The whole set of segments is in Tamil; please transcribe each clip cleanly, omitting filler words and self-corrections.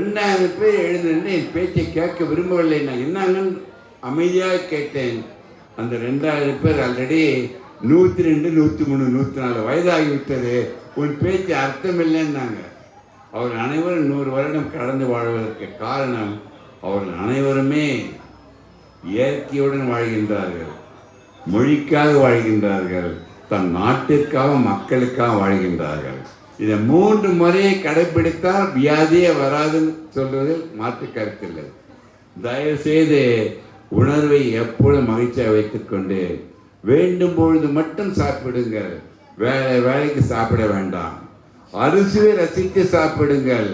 2000 பேர் எழுந்து என் பேச்சை கேட்க விரும்பவில்லை. நான் என்னங்கன்னு அமைதியாக கேட்டேன். அந்த 2000 பேர் ஆல்ரெடி 102, 103, 104 வயதாகிவிட்டது, உன் பேச்சு அர்த்தம் இல்லைன்னாங்க. அவர்கள் அனைவரும் 100 வருடம் கடந்து வாழ்வதற்கு காரணம் அவர்கள் அனைவருமே இயற்கையுடன் வாழ்கின்றார்கள், மொழிக்காக வாழ்கின்றார்கள், தன் நாட்டிற்காக மக்களுக்காக வாழ்கின்றார்கள். இதை 3 முறையை கடைபிடித்தால் வியாதியே வராதுன்னு சொல்வதில் மாற்று கருத்தில்லை. தயவு செய்து உணர்வை எப்பொழுதும் மகிழ்ச்சியாக வைத்துக்கொண்டு வேண்டும் பொழுது மட்டும் சாப்பிடுங்கள். வேலைக்கு சாப்பிட வேண்டாம். அறுசுவை ரசித்து சாப்பிடுங்கள்.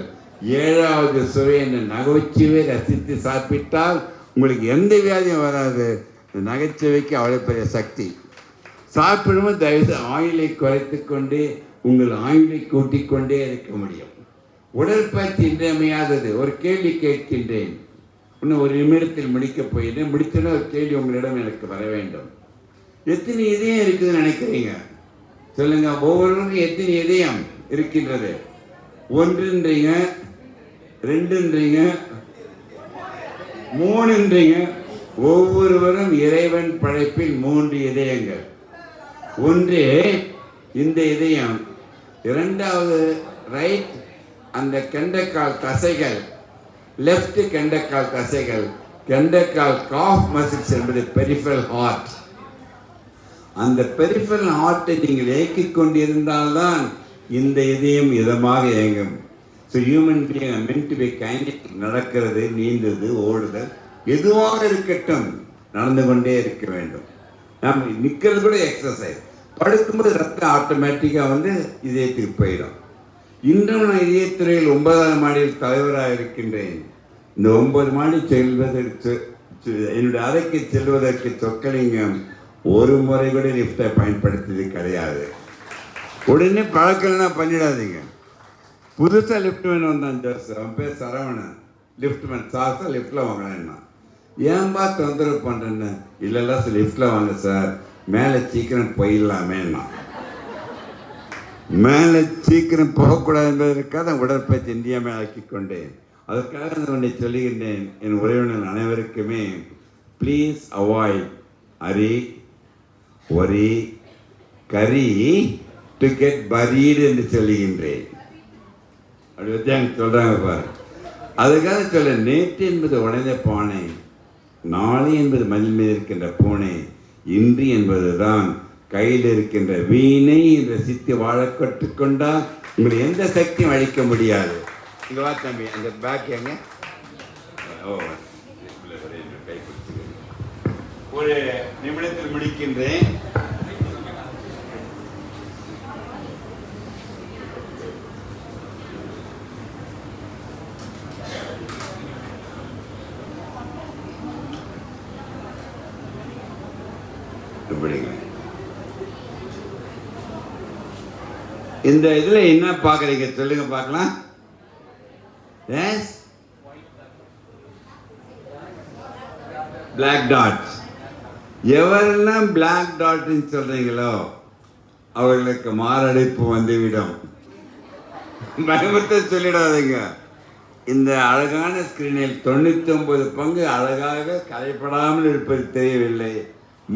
7வது சுவை என்ற நகைச்சுவை ரசித்து சாப்பிட்டால் உங்களுக்கு எந்த வியாதியும் வராது. இந்த நகைச்சுவைக்கு அவ்வளோ பெரிய சக்தி. சாப்பிடும்போது தயவுசெய்து ஆயிலை குறைத்து கொண்டு உங்கள் ஆயுளை கூட்டிக் கொண்டே இருக்க முடியும். உடற்பயிற்சி இன்றியமையாதது. ஒரு கேள்வி கேட்கின்றேன், இன்னும் ஒரு நிமிடத்தில் முடிக்கப் போயிட்டேன். முடித்தோன்னா ஒரு கேள்வி உங்களிடம் எனக்கு வர வேண்டும். எத்தனை இதயம் இருக்குதுன்னு நினைக்கிறீங்க? சொல்லுங்க. ஒவ்வொருவருக்கும் எத்தனை இதயம் இருக்கின்றது? 1ன்றீங்க, 2ன்றீங்க, 3ன்றீங்க. ஒவ்வொருவரும் இறைவன் படைப்பில் 3 இதயங்கள். ஒன்று இந்த இதயம், 2வது ரைட் அந்த கெண்டைக்கால் தசைகள், லெஃப்ட் கெண்டைக்கால் தசைகள், கெண்டைக்கால் காஃப் மசில்ஸ் என்பது பெரிஃபரல் ஹார்ட். அந்த பெரிஃபரல் ஹார்ட்டை நீங்கள் இயக்கிக் கொண்டிருந்தால்தான் இந்த இதயம் இதமாக இயங்கும். So human being meant to be kinetic. நடக்கிறது, நீந்துது, ஓடுதல் எதுவாக இருக்கட்டும் நடந்து கொண்டே இருக்க வேண்டும். நம்ம நிற்கிறது கூட எக்ஸசைஸ். படுக்கும்போது ரத்தம் ஆட்டோமேட்டிக்காக இதயத்துக்கு போயிடும். இன்றும் நான் இதயத்துறையில் 9ஆம் மாடியில் தலைவராக இருக்கின்றேன். இந்த 9 மாடி செல்வதற்கு, என்னுடைய அறைக்கு செல்வதற்கு சொக்கலிங்கம் ஒரு முறை கூட லிஃப்டை பயன்படுத்தியது கிடையாது. உடனே பழக்கம்னா பண்ணிடாதீங்க. புதுசாக லிஃப்ட் மேன் வந்தான் ஜோசப், அவன் பேர் சரவணன். லிஃப்ட் மேன் சார் லிஃப்டில் வாங்கினேன்னா, ஏன்பா தொந்தரவு பண்ணுறேன்னு. இல்லைல்ல சார் லிஃப்டில் வாங்க சார், மேலே சீக்கிரம் போயிடலாமேன்னா. மேலே சீக்கிரம் போகக்கூடாது என்பதற்காக உடற்பயிற்சி இந்தியாமல் ஆக்கி கொண்டேன். அதற்காக ஒன்றை சொல்லுகின்றேன் என் உறவினர் அனைவருக்குமே, please avoid hurry worry curry to get buried என்று சொல்லுகின்றேன். அப்படி வச்சு அங்கே சொல்கிறாங்க பாரு. அதுக்காக சொல்ல, நேற்று என்பது உடைந்த பானை, நாளை என்பது மதில் மீது இருக்கின்ற பூனை, இன்று என்பது தான் கையில் இருக்கின்ற வீணை என்ற சித்தி வாழ கற்றுக்கொண்டால் உங்களை எந்த சக்தியும் அழிக்க முடியாது. இங்கே வா தம்பி, அந்த பேக் எங்க? கை ஒரு நிமிடத்தில் முடிக்கின்றேன். இந்த இதுல என்ன பாக்குறீங்க சொல்லுங்க பார்க்கலாம். Black dots. எவரெல்லாம் பிளாக் டாட் சொல்றீங்களோ அவர்களுக்கு மாரடைப்பு வந்துவிடும். பயமுறுத்த சொல்லிடாதீங்க. இந்த அழகான ஸ்கிரீனில் 99 பங்கு அழகாக கலைப்படாமல் இருப்பது தெரியவில்லை.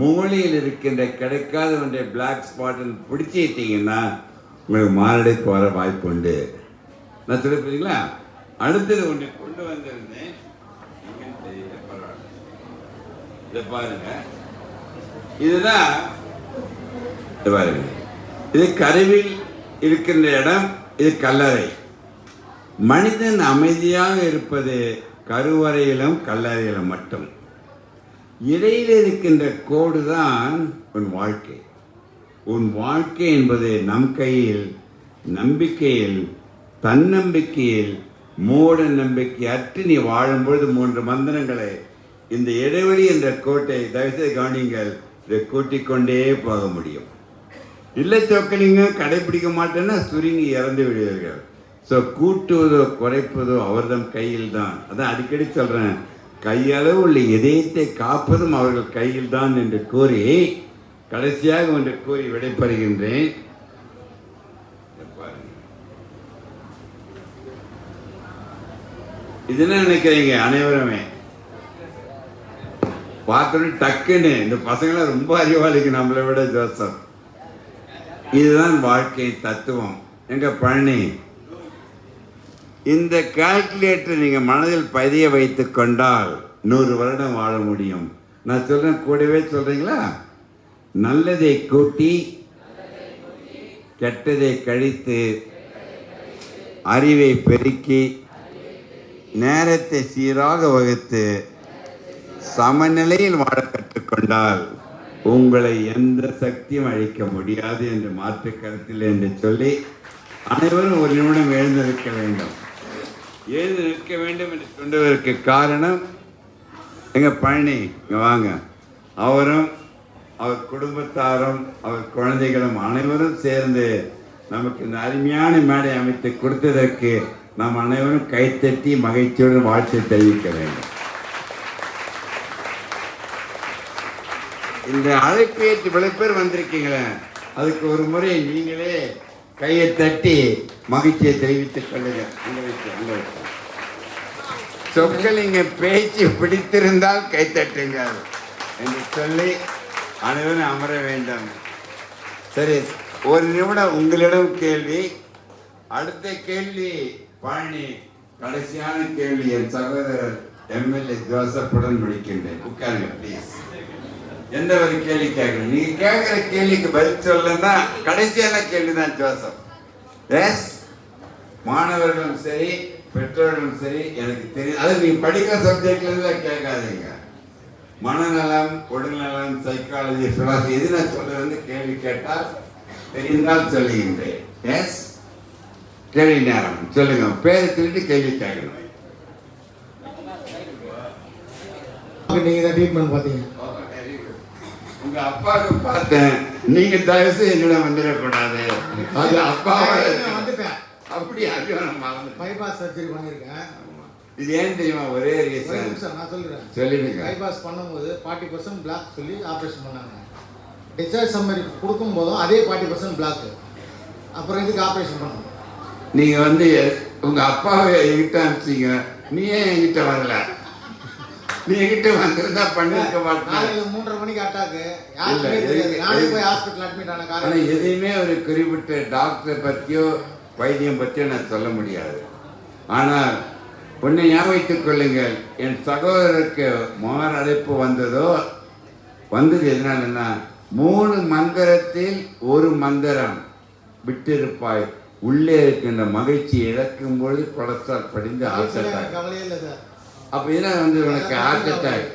மூளையில் இருக்கின்ற கிடைக்காத ஒன்றை பிளாக் ஸ்பாட் பிடிச்சிட்டீங்கன்னா உங்களுக்கு மாரடைப்பு வர வாய்ப்பு உண்டு. நான் சொல்லிப்பீங்களா? அடுத்தது ஒன்றை கொண்டு வந்திருந்தேன், தெரியல, பரவாயில்ல. இதை பாருங்க, இதுதான் பாருங்க. இது கருவில் இருக்கின்ற இடம், இது கல்லறை. மனிதன் அமைதியாக இருப்பது கருவறையிலும் கல்லறையிலும் மட்டும். இடையில் இருக்கின்ற கோடு தான் உன் வாழ்க்கை. உன் வாழ்க்கை என்பது நம் கையில், நம்பிக்கையில், தன்னம்பிக்கையில், மூட நம்பிக்கை அற்று நீ வாழும்பொழுது 3 மந்திரங்களை, இந்த இடைவெளி என்ற கோட்டை தயவுசெய்து கவனிங்கள், இதை கூட்டிக் கொண்டே போக முடியும். இல்லை சொக்கலிங்க கடைபிடிக்க மாட்டேன்னா சுருங்கி இறந்து விடுவீர்கள். ஸோ கூட்டுவதோ குறைப்பதோ அவர்தம் கையில் தான். அதான் அடிக்கடி சொல்கிறேன், கையளவு உள்ள இதயத்தை காப்பதும் அவர்கள் கையில் தான் என்று கூறி கடைசியாக ஒன்று கூறி விடைபெறுகின்றேன். இதுன்னு நினைக்கிறீங்க அனைவருமே பார்த்தோன்னு டக்குன்னு இந்த பசங்களாம் ரொம்ப அறிவாளிக்கு நம்மளை விட ஜோசப். இதுதான் வாழ்க்கை தத்துவம். எங்க பழனி, இந்த கால்குலேட்டர் நீங்க மனதில் பதிய வைத்து கொண்டால் 100 வருடம் வாழ முடியும். நான் சொல்றேன், கூடவே சொல்றீங்களா? நல்லதை கூட்டி கெட்டதை கழித்து அறிவை பெருக்கி நேரத்தை சீராக வகுத்து சமநிலையில் வாழ கற்றுக்கொண்டால் உங்களை எந்த சக்தியும் அழிக்க முடியாது என்று மாற்று கருத்தில் என்று சொல்லி அனைவரும் ஒரு நிமிடம் எழுந்து நிற்க வேண்டும். எழுந்து நிற்க வேண்டும் என்று சொன்னதற்கு காரணம் எங்க பழனி, இங்க வாங்க. அவரும் அவர் குடும்பத்தாரும் அவர் குழந்தைகளும் அனைவரும் சேர்ந்து நமக்கு இந்த அருமையான மேடை அமைத்து கொடுத்ததற்கு நாம் அனைவரும் கைத்தட்டி மகிழ்ச்சியுடன் வாழ்த்து தெரிவிக்க வேண்டும். இந்த அழைப்பு ஏற்று இவ்வளவு பேர் வந்திருக்கீங்களே, அதுக்கு ஒரு முறை நீங்களே கையை தட்டி மகிழ்ச்சியை தெரிவித்துக் கொள்ளுங்க. அங்க வச்சு சொற்கள் இங்க பேச்சு பிடித்திருந்தால் கைத்தட்டுங்கள் என்று சொல்லி அனைவரும் அமர வேண்டும். சரி, ஒரு நிமிடம் உங்களிடம் கேள்வி. அடுத்த கேள்வி பழனி, கடைசியான கேள்வி என் சகோதரர் எம்எல்ஏ ஜோசப்புடன் முடிக்கின்றேன். உட்காருங்க ப்ளீஸ். எந்த ஒரு கேள்வி கேட்கணும், நீங்க கேட்கிற கேள்விக்கு பதில் சொல்லணும்னா கடைசியான கேள்வி தான் ஜோசப். எஸ், மாணவர்களும் சரி பெற்றோர்களும் சரி, எனக்கு தெரியும். அது நீங்க படிக்கிற சப்ஜெக்ட்ல இருந்து கேட்காதீங்க. மனநலம், உடல்நலம், சைக்காலஜி, பிலாசபி எது நான் சொல்றது கேள்வி கேட்டால் தெரிந்தால் சொல்லுகின்றேன். எஸ், கேள்வி நேரம். சொல்லுங்க, பேரை சொல்லிட்டு கேள்வி கேட்கணும். நீங்க தான் ட்ரீட்மெண்ட் பார்த்தீங்க. உங்க அப்பாவுக்கு பார்த்தேன். நீங்க தயவுசு என்னிடம் வந்துடக்கூடாது. அது அப்பாவை வந்துட்டேன். அப்படி பைபாஸ் சர்ஜரி பண்ணியிருக்கேன். இது ஏன் தெரியுமா? ஒரே ரீசன் நான் சொல்றேன், சொல்லிடுங்க. பைபாஸ் பண்ணும்போது 40% பிளாக் சொல்லி ஆப்ரேஷன் பண்ணாங்க. டிஸ்சார்ஜ் சம்மரி கொடுக்கும் போதும் அதே 40% பிளாக். அப்புறம் இதுக்கு ஆப்ரேஷன் பண்ணணும். நீங்க வந்து உங்க அப்பாவை என்கிட்ட அனுப்பிச்சிங்க, நீ ஏன் என்கிட்ட வரல? நீ என்கிட்ட வந்திருந்தா பண்ணிருக்க மாட்டேன். 3:30 மணிக்கு அட்டாக்கு, யாருக்குமே தெரியாது. நானே போய் ஹாஸ்பிட்டல் அட்மிட் ஆன காரணம். எதையுமே ஒரு குறிப்பிட்ட டாக்டரை பற்றியோ வைத்தியம் பற்றியோ நான் சொல்ல முடியாது. ஆனால் ஒன்றை ஞாபகத்துக் கொள்ளுங்கள், என் சகோதரருக்கு மார் அழைப்பு வந்தது எதனாலன்னா, 3 மந்திரத்தில் ஒரு மந்திரம் விட்டிருப்பாய், உள்ளே இருக்கின்ற மகிழ்ச்சி இழக்கும் பொழுது கொலஸ்ட்ரால் படிந்து ஹார்ட் அட்டாக். கவலையே இல்லை சார். அப்போ இதனால் வந்து உனக்கு ஹார்ட் அட்டாக்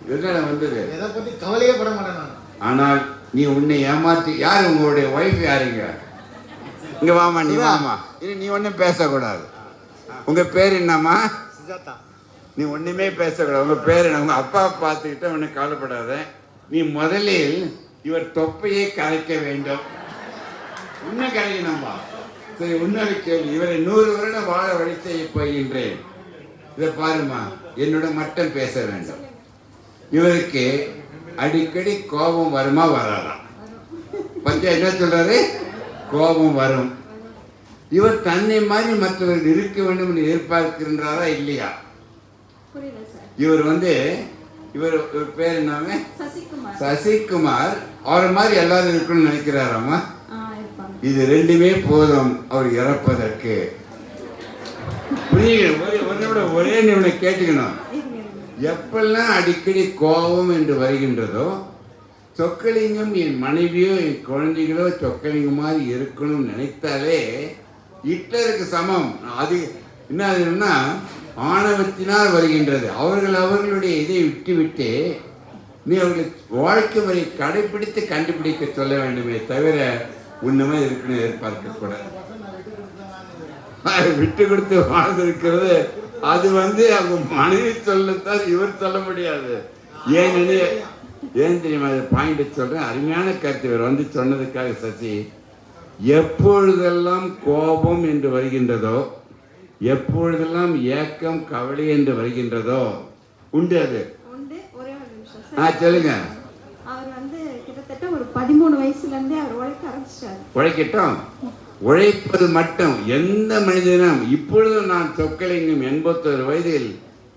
இதனால வந்தது. எதை பற்றி கவலையே பட மாட்டேன் நான். ஆனால் நீ உன்னை ஏமாற்றி, யார் உங்களுடைய ஒய்ஃப் யாருங்க? இங்க வாமா, நீ வாமா. நீ ஒன்றும் பேசக்கூடாது. உங்க பேர் என்னம்மா? சுஜாதா. நீ ஒண்ணுமே பேசக்கூடாது. உங்க பேர் என்ன? உங்க அப்பா பார்த்துக்கிட்ட ஒன்றும் கவலைப்படாத. நீ முதலில் இவர் தொப்பையை கரைக்க வேண்டும். இன்னும் கரைக்கணும்பா. சரி, இன்னொரு கேள்வி. இவரை 100 வருடம் வாழ வழி செய்ய போகின்றேன். இதை பாருமா, என்னோட மட்டும் பேச வேண்டும். இவருக்கு அடிக்கடி கோபம் வருமா வராதா? பஞ்சா என்ன சொல்றாரு? கோபம் வரும். இவர் தன்னை மாதிரி மற்றவர்கள் இருக்க வேண்டும் என்று எதிர்பார்க்கின்றாரா இல்லையா? இவர் வந்து இவர் பேர் என்னங்க? சசிகுமார். அவரை மாதிரி எல்லாரும் இருக்கணும்னு நினைக்கிறாராமா? இது 2மே போதும் அவர் இறப்பதற்கு. ஒரே நிமிட கேட்டுக்கணும். எப்பெல்லாம் அடிக்கடி கோபம் என்று வருகின்றதோ, சொக்கலிங்கம் என் மனைவியோ என் குழந்தைகளோ சொக்கலிங்கம் மாதிரி இருக்கணும்னு நினைத்தாலே ஹிட்லருக்கு சமம். அது என்ன, ஆணவத்தினால் வருகின்றது. அவர்களுடைய இதை விட்டுவிட்டு நீ அவர்களை வாழ்க்கை முறை கடைபிடித்து கண்டுபிடிக்க சொல்ல வேண்டுமே தவிர உண்மையாக இருக்கணும் எதிர்பார்க்க கூடாது. விட்டு கொடுத்து வாழ்ந்திருக்கிறது அது வந்து அவங்க மனைவி சொல்லத்தான், இவர் சொல்ல முடியாது. ஏன் தெரியுமா? அது பாயிண்ட் சொல்றேன். அருமையான கருத்து இவர் வந்து சொன்னதுக்காக. சசி, எப்பொழுதெல்லாம் கோபம் என்று வருகின்றதோ, எப்பொழுதெல்லாம் ஏக்கம் கவலை என்று வருகின்றதோ உண்டு. அது சொல்லுங்க. அவர் வந்து கிட்டத்தட்ட ஒரு 13 வயசுல இருந்தே அவர் உழைக்க ஆரம்பிச்சாரு. உழைக்கட்டும். உழைப்பது மட்டும் எந்த மனிதனும் இப்பொழுதும் நான் சொக்கலிங்கம் 81 வயதில்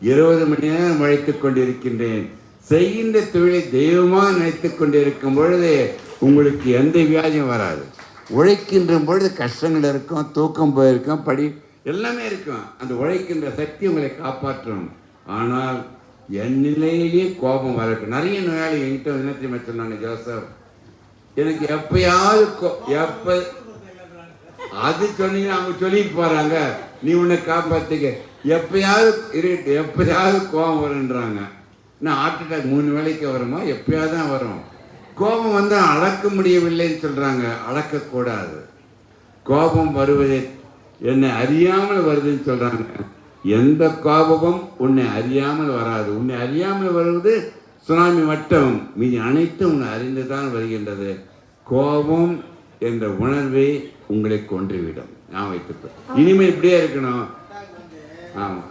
20 மணி நேரம் உழைத்துக் கொண்டிருக்கின்றேன். செய்கின்ற தொழிலை தெய்வமாக நினைத்துக் கொண்டிருக்கும் பொழுது உங்களுக்கு எந்த வியாதியும் வராது. உழைக்கின்ற பொழுது கஷ்டங்கள் இருக்கும், தூக்கம் போயிருக்கும், எல்லாமே இருக்கும். அந்த உழைக்கின்ற சக்தி உங்களை காப்பாற்றும். ஆனால் என் நிலையிலேயே கோபம் வரக்கும். நிறைய நோயாளி என்கிட்ட என்ன தெரியுமா சொன்னாங்க, ஜோசப், எனக்கு எப்பயாவது அது சொன்னீங்கன்னா அவங்க சொல்லிட்டு போறாங்க, நீ உன்னை காப்பாத்திக்க. எப்பயாவது கோபம் வருன்றாங்க. நான் ஹார்ட் அட்டாக் 3 வேளைக்கு வருமா? எப்பயாவது தான் வரும். கோபம் வந்து அளக்க முடியவில்லைன்னு சொல்றாங்க. அளக்கக்கூடாது. கோபம் வருவதை என்னை அறியாமல் வருதுன்னு சொல்றாங்க. எந்த கோபமும் உன்னை அறியாமல் வராது. உன்னை அறியாமல் வருவது சுனாமி மட்டும், மீதி அனைத்தும் உன்னை அறிந்துதான் வருகின்றது. கோபம் என்ற உணர்வை உங்களை கொன்றுவிடும். நான் வைத்து இனிமேல் இப்படியே இருக்கணும். ஆமா,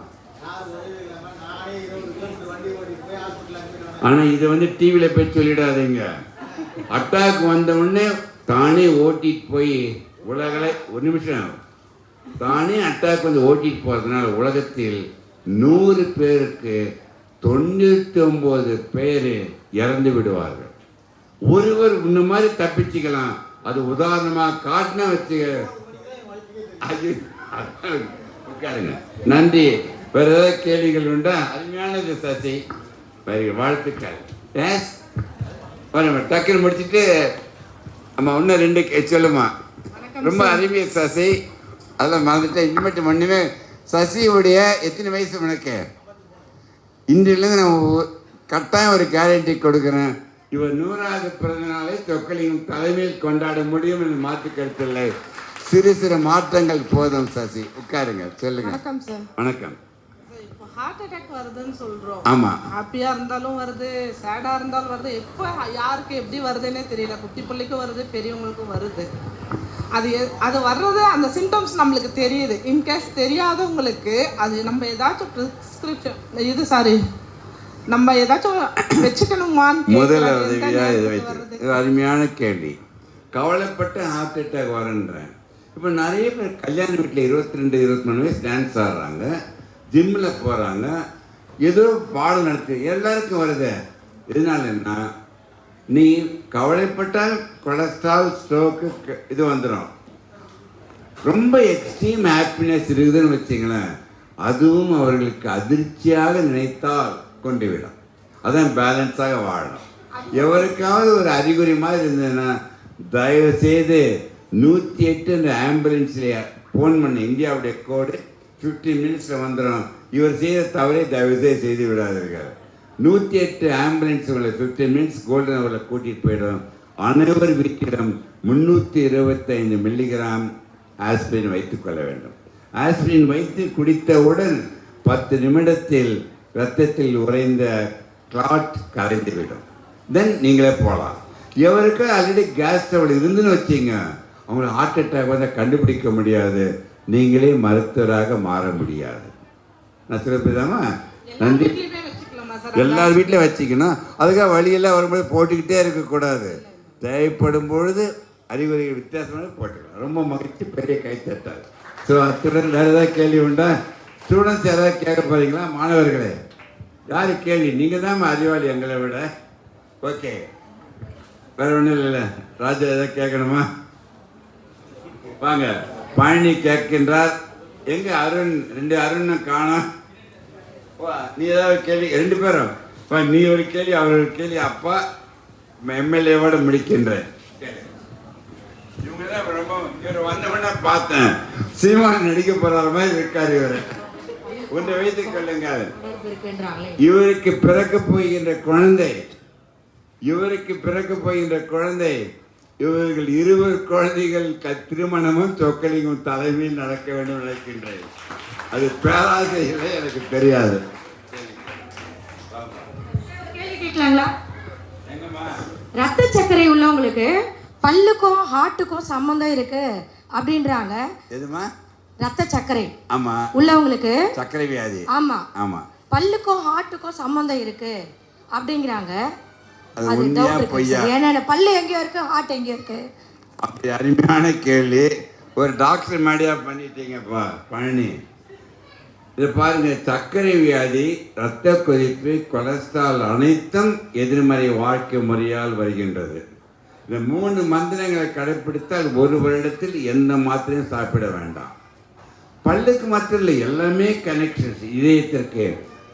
ஆனா இதை வந்து டிவியில போய் சொல்லிடாதீங்க. அட்டாக் வந்த உடனே தானே ஓட்டிட்டு போய் உலகளை ஒரு நிமிஷம் தானே அட்டாக் வந்து ஓட்டிட்டு போறதுனால உலகத்தில் 100 பேருக்கு 99 பேர் இறந்து விடுவார்கள். ஒருவர் இந்த மாதிரி தப்பிச்சுக்கலாம். அது உதாரணமா காட்டினா வச்சு உட்காருங்க. நன்றி. வேற ஏதாவது கேள்விகள் உண்டா? அருமையானது சசி, வாழ்த்துக்கள். எஸ், டக்குன்னு முடிச்சுட்டு நம்ம இன்னும் 2 சொல்லுமா. ரொம்ப அருமையா சசி, அதெல்லாம் மறந்துட்டேன். இனிமேட்டு ஒன்றுமே சசியுடைய எத்தனை வயசு உனக்கு? இன்றிலிருந்து நம்ம கட்டாயம் ஒரு கேரண்டி கொடுக்குறேன். இவர் 100வது பிறந்த நாளை சொக்கலிங்கம் தலைமையில் கொண்டாட முடியும் என்று மாற்று கருத்தில்லை. சிறு சிறு மாற்றங்கள் போதும். சசி உட்காருங்க, சொல்லுங்க. வணக்கம் சார். வணக்கம். இப்போ ஹார்ட் அட்டாக் வருதுன்னு சொல்றோம். ஆமா, ஹாப்பியா இருந்தாலும் வருது, சேடா இருந்தாலும் வருது. எப்போ யாருக்கு எப்படி வருதுன்னே தெரியல. குட்டி பிள்ளைக்கும் வருது, பெரியவங்களுக்கும் வருது. அது வர்றது அந்த சிம்டம்ஸ் நம்மளுக்கு தெரியுது. இன்கேஸ் தெரியாதவங்களுக்கு அது நம்ம ஏதாச்சும் ப்ரிஸ்கிரிப்ஷன் நம்ம ஏதாச்சும் வச்சுக்கணுமான்னு முதல்ல உதவியா இதை வைத்து அருமையான கேள்வி. கவலைப்பட்ட ஹார்ட் அட்டாக் வரன்றேன். இப்போ நிறைய பேர் கல்யாண வீட்டில் 22-23 வயசு டான்ஸ் ஆடுறாங்க, ஜிம்மில் போகிறாங்க, ஏதோ பாடம் நடத்து, எல்லாருக்கும் வருது. எதனாலன்னா நீ கவலைப்பட்டால் கொலஸ்ட்ரால், ஸ்ட்ரோக்கு இது வந்துடும். ரொம்ப எக்ஸ்ட்ரீம் ஹாப்பினஸ் இருக்குதுன்னு வச்சிங்களேன், அதுவும் அவர்களுக்கு அதிர்ச்சியாக நினைத்தால் கொண்டு விடும். அதான் பேலன்ஸாக வாழணும். எவருக்காவது ஒரு அறிகுறி மாதிரி இருந்ததுன்னா தயவு செய்து 108 என்ற ஆம்புலன்ஸில் ஃபோன் பண்ண. இந்தியாவுடைய கோடு 15 மினிட்ஸில் வந்துடும். இவர் செய்த தவறை தயவு செய்து விடாதீர்கள். 108 ஆம்புலன்ஸ் உங்களை 15 மினிட்ஸ் கோல்டன் அவர்களை கூட்டிகிட்டு போயிடும். அனைவர் வீட்டிடம் 325 மில்லிகிராம் ஆஸ்பிரின் வைத்துக்கொள்ள வேண்டும். ஆஸ்பிரின் வைத்து குடித்தவுடன் 10 நிமிடத்தில் இரத்தத்தில் உறைந்த கிளாட் கரைந்துவிடும். தென் நீங்களே போகலாம். எவருக்கு ஆல்ரெடி கேஸ் ட்ரபிள் இருந்துன்னு வச்சிங்க, அவங்களை ஹார்ட் அட்டாக் வந்து கண்டுபிடிக்க முடியாது. நீங்களே மருத்துவராக மாற முடியாது. நான் சொல்லிதாமா? நன்றி. எல்லார் வீட்டிலையும் வச்சுக்கணும். அதுக்காக வழியெல்லாம் வரும்போது போட்டுக்கிட்டே இருக்கக்கூடாது. தேவைப்படும் பொழுது அறிகுறிகள் வித்தியாசமாக போட்டுக்கலாம். ரொம்ப மகிழ்ச்சி. பெரிய கை தட்டாது. ஸோ அத்துடன் வேறு ஏதாவது கேள்வி உண்டா? ஸ்டூடெண்ட்ஸ் யாராவது கேட்க போகிறீங்களா? மாணவர்களே, யார் கேள்வி? நீங்கள் தான் அறிவாளி எங்களை விட. ஓகே, வேறு ஒன்றும் இல்லை. ராஜா ஏதாவது கேட்கணுமா? வாங்க. பழனி கேட்கின்றார். எங்கே அருண்? 2 அருண் காணோம். நீ ஏதாவது கேள்வி? 2 பேரும் நீ ஒரு கேள்வி, அவர் ஒரு கேள்வி. அப்பா எம்எல்ஏவோட முடிக்கின்றேன். இவங்க தான் ரொம்ப இவர் வந்தவொடனே பார்த்தேன், சீமான் நடிக்க போகிற மாதிரி இருக்காரு இவர். ஒன்றை வைத்துக் கொள்ளுங்கள். இவருக்கு பிறக்க போகின்ற குழந்தை இவர்கள் 20 குழந்தைகள் திருமணமும் சொக்கலிங்கம் தலைமையில் நடக்க வேண்டும் நினைக்கின்றேன். அது பேராசைகளே எனக்கு தெரியாது. ரத்த சர்க்கரை உள்ளவங்களுக்கு பல்லுக்கும் ஹார்ட்டுக்கும் சம்பந்தம் இருக்கு அப்படின்றாங்க. எதுமா? ரத்த சர்க்கரை ஆமா உள்ளவங்களுக்கு சர்க்கரை வியாதி. ஆமா ஆமா, பல்லுக்கும் ஹார்ட்டுக்கும் சம்பந்தம் இருக்கு அப்படிங்கிறாங்க. அது உண்மையா பொய்யா? ஏன்னா பல்லு எங்கேயோ இருக்கு, ஹார்ட் எங்கேயோ இருக்கு. அப்படி அருமையான கேள்வி. ஒரு டாக்டர் மாதிரியா பண்ணிட்டீங்கப்பா பழனி. இது பாருங்க, சர்க்கரை வியாதி, இரத்த கொதிப்பு, கொலஸ்ட்ரால் அனைத்தும் எதிர்மறை வாழ்க்கை முறையால் வருகின்றது. இந்த 3 மந்திரங்களை கடைப்பிடித்தால் 1 வருடத்தில் எந்த மாத்திரையும் சாப்பிட வேண்டாம். பல்லுக்கு மாத்திரம் இல்லை, எல்லாமே கனெக்ஷன்ஸ். இதயத்திற்கு,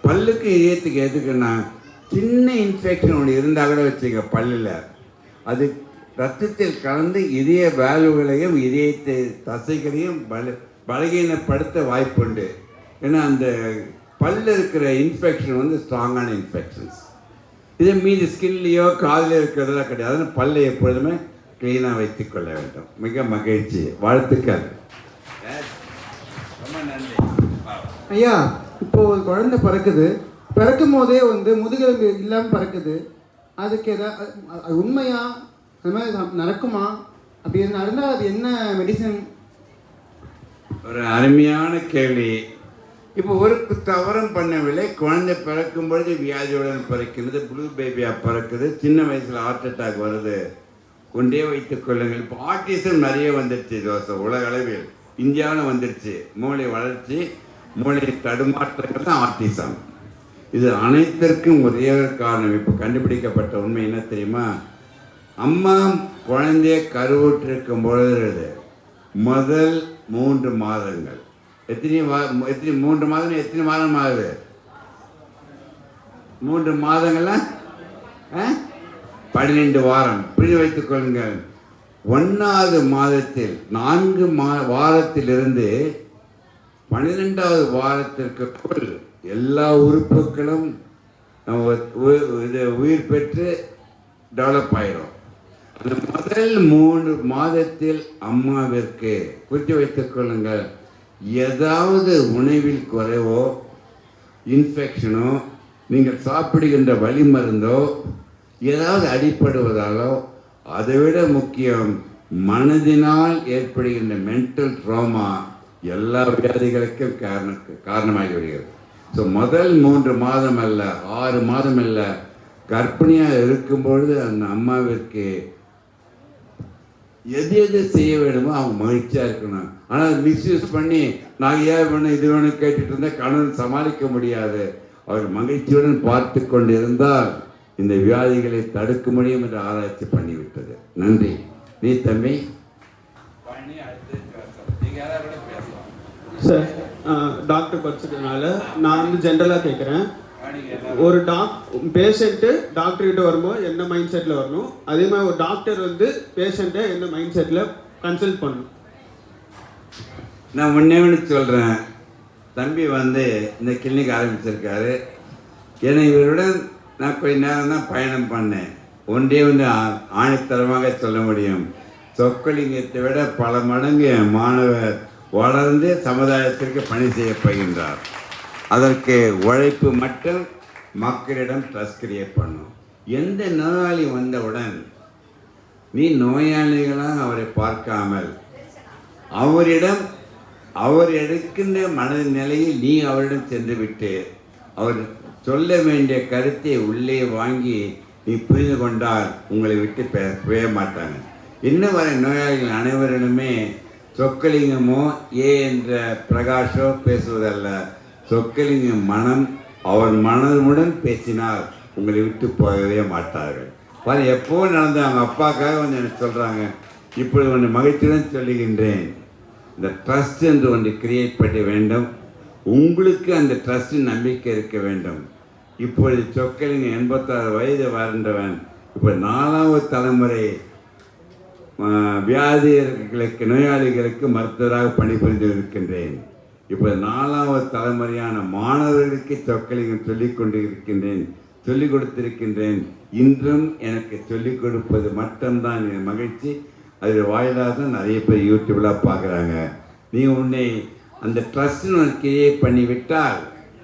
பல்லுக்கு இதயத்துக்கு எதுக்குன்னா, சின்ன இன்ஃபெக்ஷன் ஒன்று இருந்தால் கூட வச்சுக்க பல்லில், அது ரத்தத்தில் கலந்து இதய வேல்வுகளையும் இதயத்தை தசைகளையும் பலகீனப்படுத்த வாய்ப்புண்டு. ஏன்னா அந்த பல்ல இருக்கிற இன்ஃபெக்ஷன் வந்து ஸ்ட்ராங்கான இன்ஃபெக்ஷன்ஸ். இதே மீதி ஸ்கின்லேயோ காதில் இருக்கிறதெல்லாம் கிடையாது. அதனால் பல்லை எப்பொழுதுமே க்ளீனாக வைத்துக் கொள்ள வேண்டும். மிக மகிழ்ச்சி, வாழ்த்துக்கள். ரொம்ப நன்றி ஐயா. இப்போ ஒரு குழந்தை பிறக்கும் போதே வந்து முதுகெலும்பு இல்லாமல் பிறக்குது. அதுக்கு ஏதாவது உண்மையா அது மாதிரி நடக்குமா? அப்படி நடந்தால் அது என்ன மெடிசன்? ஒரு அருமையான கேள்வி. இப்போ ஒரு தவறும் பண்ணவில்லை. குழந்தை பிறக்கும் பொழுது வியாதியுடன் பிறக்கிறது, ப்ளூ பேபியாக பிறக்குது, சின்ன வயசில் ஹார்ட் அட்டாக் வருது. கொண்டே வைத்துக் கொள்ளுங்கள். இப்போ ஆர்டிசம் நிறைய வந்துடுச்சு தோசை, உலக அளவில். இந்தியாவில் வந்துடுச்சு. மூளை வளர்ச்சி, மூளை தடுமாற்றங்கள் தான் ஆர்டிசம். இது அனைத்திற்கும் ஒரே ஒரு காரணம். இப்போ கண்டுபிடிக்கப்பட்ட உண்மை என்ன தெரியுமா? அம்மா குழந்தைய கருவுற்றிருக்கும் பொழுது முதல் 3 மாதங்கள், எத்தனை 3 மாதம் எத்தனை மாதம் ஆகுது? 3 மாதங்களா 12 வாரம். புரிந்து வைத்துக் கொள்ளுங்கள். 1வது மாதத்தில் 4 வாரத்திலிருந்து 12வது வாரத்திற்குள் எல்லா உறுப்புகளும் உயிர் பெற்று டெவலப் ஆயிடும். அந்த முதல் 3 மாதத்தில் அம்மாவிற்கு குறித்து வைத்துக் கொள்ளுங்கள், ஏதாவது உணவில் குறைவோ, இன்ஃபெக்ஷனோ, நீங்கள் சாப்பிடுகின்ற வலி மருந்தோ ஏதாவது அடிப்படுவதாலோ, அதைவிட முக்கியம் மனதினால் ஏற்படுகின்ற மென்டல் ட்ராமா எல்லா வியாதிகளுக்கும் காரணமாகி விடுகிறது. ஸோ முதல் 3 மாதம் அல்ல, 6 மாதம் அல்ல, கர்ப்பிணியாக இருக்கும்பொழுது அந்த அம்மாவிற்கு எது செய்ய வேணுமோ அவங்க மகிழ்ச்சியாக இருக்கணும். ஆனால் மிஸ்யூஸ் பண்ணி நாங்கள் ஏன் வேணும் இது வேணும் கேட்டுட்டு இருந்தால் கணவன் சமாளிக்க முடியாது. அவர் மகிழ்ச்சியுடன் பார்த்து கொண்டிருந்தால் இந்த வியாதிகளை தடுக்க முடியும் என்று ஆராய்ச்சி பண்ணிவிட்டது. நன்றி. நீ தம்பி சார், டாக்டர் படிச்சதுனால நான் வந்து ஜென்ரலாக கேட்குறேன். ஒரு பேஷண்ட்டு டாக்டர்கிட்ட வரும்போது என்ன மைண்ட் செட்டில் வரணும், அதே மாதிரி ஒரு டாக்டர் வந்து பேஷண்ட்டை என்ன மைண்ட் செட்டில் கன்சல்ட் பண்ணணும்? நான் ஒன்று சொல்கிறேன். தம்பி வந்து இந்த கிளினிக் ஆரம்பிச்சிருக்காரு. ஏன்னா இவருடன் நான் கொஞ்ச நேரம் தான் பயணம் பண்ணேன். ஒன்றே வந்து ஆணித்தரமாக சொல்ல முடியும், சொக்கலிங்கத்தை விட பல மடங்கு என் மாணவர் வளர்ந்து சமுதாயத்திற்கு பணி செய்யப்படுகின்றார். அதற்கு உழைப்பு மட்டும் மக்களிடம் ட்ரஸ்ட் கிரியேட் பண்ணும். எந்த நோயாளி வந்தவுடன் நீ நோயாளிகளாக அவரை பார்க்காமல் அவர் எடுக்கின்ற மனநிலையில் நீ அவரிடம் சென்று விட்டு அவர் சொல்ல வேண்டிய கருத்தை உள்ளே வாங்கி நீ புரிந்து கொண்டால் உங்களை விட்டு பேச மாட்டாங்க. இன்னும் வரை நோயாளிகள் அனைவரிடமே சொக்கலிங்கமோ என்ற பிரகாஷோ பேசுவதல்ல. சொக்கலிங்கம் மனம், அவர் மனமுடன் பேசினால் உங்களை விட்டு போகவே மாட்டார்கள். பாரு, எப்போ நடந்த அவங்க அப்பாக்காக வந்து எனக்கு சொல்கிறாங்க. இப்பொழுது ஒன்று மகிழ்ச்சியுடன் சொல்லுகின்றேன், இந்த ட்ரஸ்ட் என்று ஒன்று கிரியேட் பண்ண வேண்டும். உங்களுக்கு அந்த ட்ரஸ்ட் நம்பிக்கை இருக்க வேண்டும். இப்பொழுது சொக்கலிங்க 86 வயது வாழ்ந்தவன் இப்போ 4வது தலைமுறை வியாதிகளுக்கு நோயாளிகளுக்கு மருத்துவராக பணிபுரிந்து இருக்கின்றேன். இப்போ 4வது தலைமுறையான மாணவர்களுக்கு சொக்கலிங்கம் சொல்லிக் கொண்டு இருக்கின்றேன், சொல்லிக் கொடுத்திருக்கின்றேன். இன்றும் எனக்கு சொல்லிக் கொடுப்பது மட்டும்தான் என் மகிழ்ச்சி. அதில் வாயிலாக தான் நிறைய பேர் யூடியூப்லாம் பார்க்குறாங்க. நீ உன்னை அந்த ட்ரஸ்ட்னு கிரியேட் பண்ணிவிட்டால்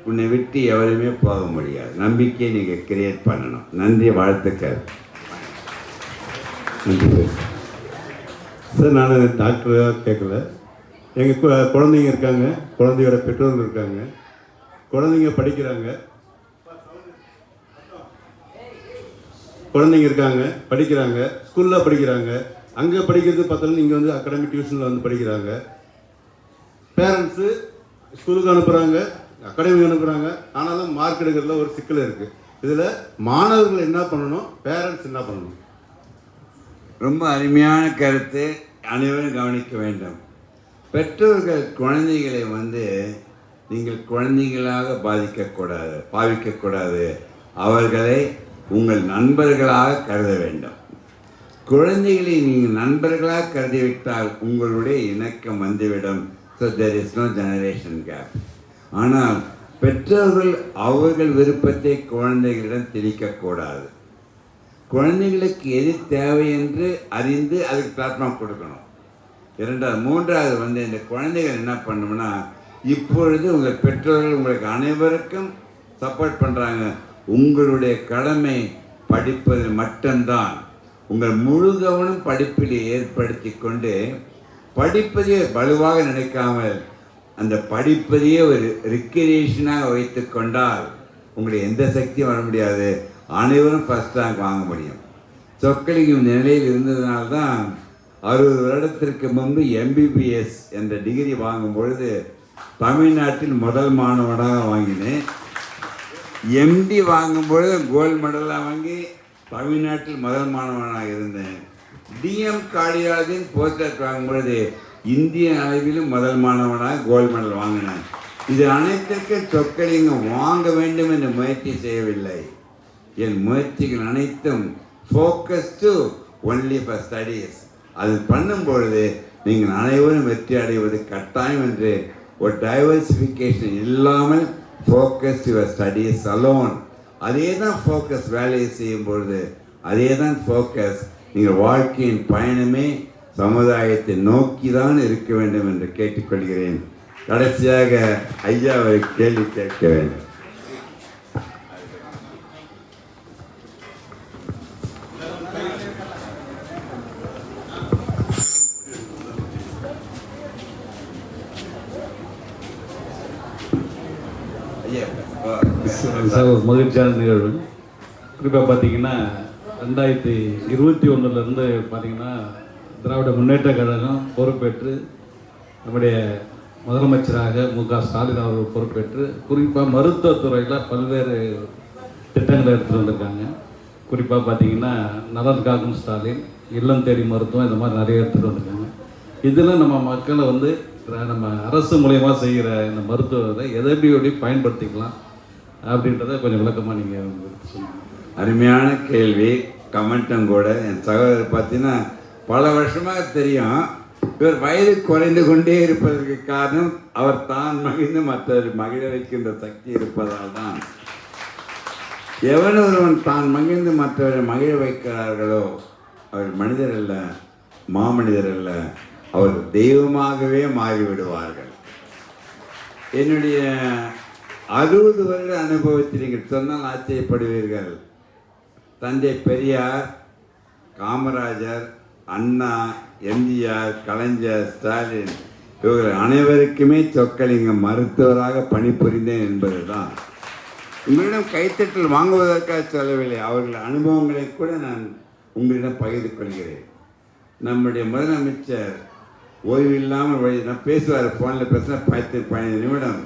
உன்னை விட்டு எவருமே போக முடியாது. நம்பிக்கையை நீங்கள் கிரியேட் பண்ணணும். நன்றி, வாழ்த்துக்கள். நன்றி சார். நான் டாக்டராக கேட்கல. எங்கள் குழந்தைங்க இருக்காங்க, குழந்தையோட பெற்றோர்கள் இருக்காங்க, குழந்தைங்க படிக்கிறாங்க, ஸ்கூலில் படிக்கிறாங்க, அங்கே படிக்கிறது பார்த்தாலும் இங்கே வந்து அகாடமிக் டியூஷனில் வந்து படிக்கிறாங்க. பேரண்ட்ஸு ஸ்கூலுக்கு அனுப்புகிறாங்க, அகாடமிக்கு அனுப்புகிறாங்க. ஆனாலும் மார்க் எடுக்கிறதுல ஒரு சிக்கல் இருக்குது. இதில் மாணவர்கள் என்ன பண்ணணும், பேரண்ட்ஸ் என்ன பண்ணணும்? ரொம்ப அருமையான கருத்து, அனைவரும் கவனிக்க வேண்டும். பெற்றோர்கள் குழந்தைகளை நீங்கள் குழந்தைகளாக பாவிக்கக்கூடாது. அவர்களை உங்கள் நண்பர்களாக கருத வேண்டும். குழந்தைகளை நீங்கள் நண்பர்களாக கருதிவிட்டால் உங்களுடைய இணக்கம் வந்துவிடும். So there is no generation gap. ஆனால் பெற்றோர்கள் அவர்கள் விருப்பத்தை குழந்தைகளிடம் திணிக்கக்கூடாது. குழந்தைகளுக்கு எது தேவை என்று அறிந்து அதுக்கு பிளாட்ஃபார்ம் கொடுக்கணும். மூன்றாவது இந்த குழந்தைகள் என்ன பண்ணணும்னா, இப்பொழுது உங்கள் பெற்றோர்கள் உங்களுக்கு அனைவருக்கும் சப்போர்ட் பண்ணுறாங்க. உங்களுடைய கடமை படிப்பது மட்டும்தான். உங்கள் முழு கவனம் படிப்பில் ஏற்படுத்தி கொண்டு படிப்பதையே வலுவாக நினைக்காமல் அந்த படிப்பதையே ஒரு ரிக்ரியேஷனாக வைத்து கொண்டால் உங்களுக்கு எந்த சக்தியும் வர முடியாது. அனைவரும் ஃபஸ்ட் ரேங்க் வாங்க முடியும். சொக்கலிங்கம் நிலையில் இருந்ததுனால்தான் 60 வருடத்திற்கு முன்பு MBBS என்ற டிகிரி வாங்கும் பொழுது தமிழ்நாட்டில் முதல் மாணவனாக வாங்கினேன். MD வாங்கும்பொழுது கோல்டு மெடலாக வாங்கி தமிழ்நாட்டில் முதல் மாணவனாக இருந்தேன். DM கார்டியாலஜின் போஸ்டர் வாங்கும்பொழுது இந்திய அளவிலும் முதல் மாணவனாக கோல்டு மெடல் வாங்கினேன். இது அனைத்திற்கும் சொக்கலிங்கம் வாங்க வேண்டும் என்று முயற்சி செய்யவில்லை. என் முயற்சிகள் அனைத்தும் focus to only for studies. அது பண்ணும்பொழுது நீங்கள் அனைவரும் வெற்றி அடைவது கட்டாயம் என்று ஒரு டைவர்சிஃபிகேஷன் இல்லாமல் ஃபோக்கஸ் யுவர் ஸ்டடீஸ் அலோன். அதே தான் ஃபோக்கஸ். வேலையை செய்யும் பொழுது அதே தான் ஃபோக்கஸ். நீங்கள் வாழ்க்கையின் பயணமே சமுதாயத்தை நோக்கி தான் இருக்க வேண்டும் என்று கேட்டுக்கொள்கிறேன். கடைசியாக ஐயா அவரை கேள்வி கேட்க வேண்டும். சார், ஒரு மகிழ்ச்சியான நிகழ்வு. குறிப்பாக பார்த்தீங்கன்னா 2021 பார்த்தீங்கன்னா திராவிட முன்னேற்ற கழகம் பொறுப்பேற்று நம்முடைய முதலமைச்சராக மு.க. ஸ்டாலின் அவர்கள் பொறுப்பேற்று குறிப்பாக மருத்துவத்துறையில் பல்வேறு திட்டங்களை எடுத்துகிட்டு வந்திருக்காங்க. குறிப்பாக பார்த்தீங்கன்னா நலன் காக்கும் ஸ்டாலின், இல்லம் தேடி மருத்துவம், இந்த மாதிரி நிறைய எடுத்துகிட்டு வந்திருக்காங்க. இதில் நம்ம மக்களை நம்ம அரசு மூலயமா செய்கிற இந்த மருத்துவத்தை எதடி பயன்படுத்திக்கலாம் அப்படின்றத கொஞ்சம் விளக்கமாக நீங்கள் சொல்லுங்கள். அருமையான கேள்வி, கமெண்ட்டும் கூட. என் சகோதரர் பார்த்தீங்கன்னா பல வருஷமாக தெரியும். இவர் வயது குறைந்து கொண்டே இருப்பதற்கு காரணம் அவர் தான் மகிழ்ந்து மற்றவர் மகிழ வைக்கின்ற சக்தி இருப்பதால் தான். எவன் ஒருவன் தான் மகிழ்ந்து மற்றவரை மகிழ வைக்கிறார்களோ அவர் மனிதர் அல்ல, மாமனிதர் அல்ல, அவர் தெய்வமாகவே மாறிவிடுவார்கள். என்னுடைய 60 வருட அனுபவத்தில் நீங்கள் சொன்னால் ஆச்சரியப்படுவீர்கள். தந்தை பெரியார், காமராஜர், அண்ணா, MGR, கலைஞர், ஸ்டாலின் இவர்கள் அனைவருக்குமே சொக்கலிங்கம் மருத்துவராக பணிபுரிந்தேன் என்பதுதான். உங்களிடம் கைத்தட்டல் வாங்குவதற்காக சொல்லவில்லை, அவர்கள் அனுபவங்களை கூட நான் உங்களிடம் பகிர்ந்து கொள்கிறேன். நம்முடைய முதலமைச்சர் ஓய்வு இல்லாமல் நான் பேசுவார், ஃபோனில் பேசுனா 10-15 நிமிடம்.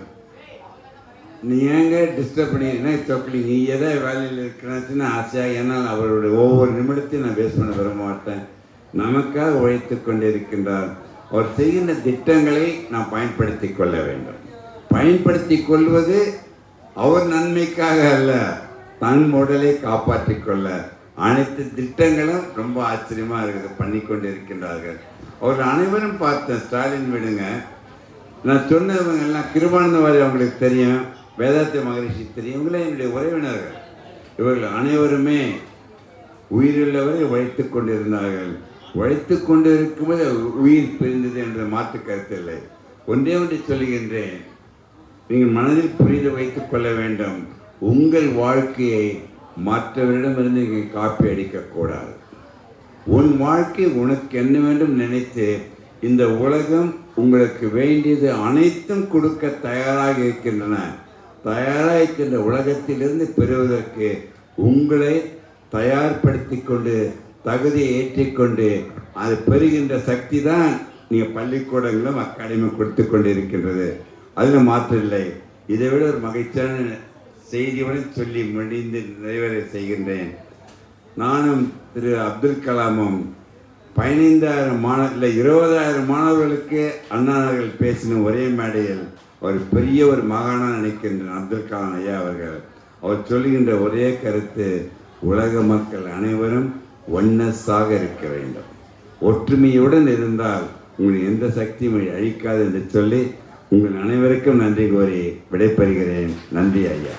நீ ஏங்க டிஸ்டர்ப் பண்ணி சொக்கலி நீ எதை வேலையில் இருக்கிறாச்சுன்னு ஆசையாக, ஏன்னால் அவருடைய ஒவ்வொரு நிமிடத்தையும் நான் வேஸ்ட் பண்ண விரும்ப மாட்டேன். நமக்காக உழைத்து கொண்டிருக்கின்றார். அவர் செய்கின்ற திட்டங்களை நாம் பயன்படுத்தி கொள்ள வேண்டும். பயன்படுத்தி கொள்வது அவர் நன்மைக்காக அல்ல, தன் உடலை காப்பாற்றி கொள்ள. அனைத்து திட்டங்களும் ரொம்ப ஆச்சரியமாக இருக்குது, பண்ணி கொண்டு இருக்கின்றார்கள். அவர்கள் அனைவரும் பார்த்தேன். ஸ்டாலின் விடுங்க, நான் சொன்னவங்க எல்லாம் கிருபானந்தவாதி அவங்களுக்கு தெரியும், வேதாத்திய மகரிஷி தெரியும், இவங்களே என்னுடைய உறவினர்கள். இவர்கள் அனைவருமே உயிருள்ளவரை உழைத்து கொண்டிருந்தார்கள். உழைத்து கொண்டு இருக்கும்போது உயிர் பிரிந்தது என்ற மாற்று கருத்து இல்லை. ஒன்றே சொல்லுகின்றேன், நீங்கள் மனதில் புரிந்து வைத்துக் கொள்ள வேண்டும். உங்கள் வாழ்க்கையை மற்றவரிடமிருந்து நீங்கள் காப்பி அடிக்கக்கூடாது. உன் வாழ்க்கை உனக்கு என்ன வேண்டும் நினைத்து இந்த உலகம் உங்களுக்கு வேண்டியது அனைத்தும் கொடுக்க தயாராக இருக்கின்றன. தயாராக இருக்கின்ற உலகத்திலிருந்து பெறுவதற்கு உங்களை தயார்படுத்தி கொண்டு தகுதியை ஏற்றிக்கொண்டு அது பெறுகின்ற சக்தி தான் நீங்கள் பள்ளிக்கூடங்களும் அகாடமி கொடுத்து கொண்டு இருக்கின்றது. அதில் மாற்றம் இல்லை. இதை விட ஒரு மகிழ்ச்சியான செய்தியுடன் சொல்லி முடிந்து நிறைவேற செய்கின்றேன். நானும் திரு அப்துல் கலாமும் 15,000 இல்லை 20,000 மாணவர்களுக்கு அண்ணா நகரில் பேசின ஒரே மேடையில் ஒரு பெரிய ஒரு மகானாக நினைக்கின்றேன் அப்துல் கலாம் ஐயா அவர்கள். அவர் சொல்லுகின்ற ஒரே கருத்து, உலக மக்கள் அனைவரும் ஒன்னஸாக இருக்க வேண்டும், ஒற்றுமையுடன் இருந்தால் உங்களை எந்த சக்தியும் அழிக்காது என்று சொல்லி உங்கள் அனைவருக்கும் நன்றி கூறி விடைபெறுகிறேன். நன்றி ஐயா.